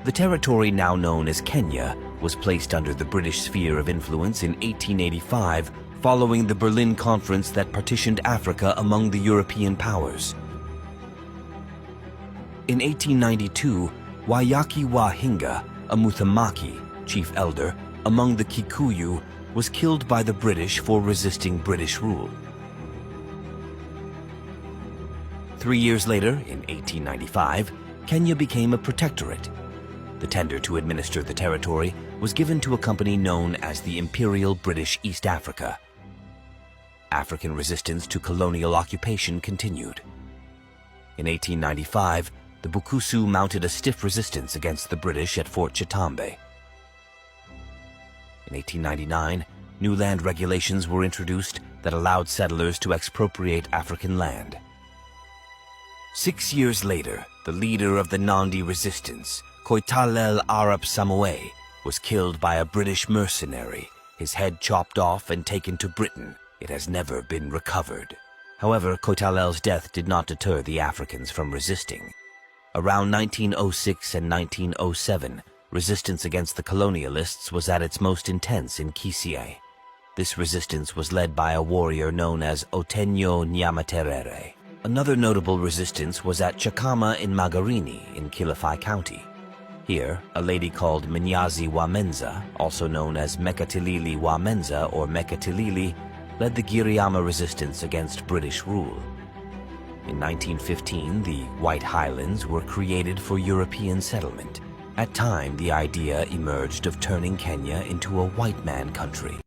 The territory now known as Kenya was placed under the British sphere of influence in 1885 following the Berlin Conference that partitioned Africa among the European powers. In 1892, Wayaki wa Hinga, a Muthamaki, chief elder, among the Kikuyu, was killed by the British for resisting British rule. 3 years later, in 1895, Kenya became a protectorate. The tender to administer the territory was given to a company known as the Imperial British East Africa. African resistance to colonial occupation continued. In 1895, the Bukusu mounted a stiff resistance against the British at Fort Chitambe. In 1899, new land regulations were introduced that allowed settlers to expropriate African land. 6 years later, the leader of the Nandi resistance, Koitalel Arap Samoei, was killed by a British mercenary, his head chopped off and taken to Britain. It has never been recovered. However, Koitalel's death did not deter the Africans from resisting. Around 1906 and 1907, resistance against the colonialists was at its most intense in Kisii. This resistance was led by a warrior known as Otenyo Nyamaterere. Another notable resistance was at Chakama in Magarini in Kilifi County. Here, a lady called Minyazi Wamenza, also known as Mekatilili Wamenza or Mekatilili, led the Giriama resistance against British rule. In 1915, the White Highlands were created for European settlement. At time, the idea emerged of turning Kenya into a white man country.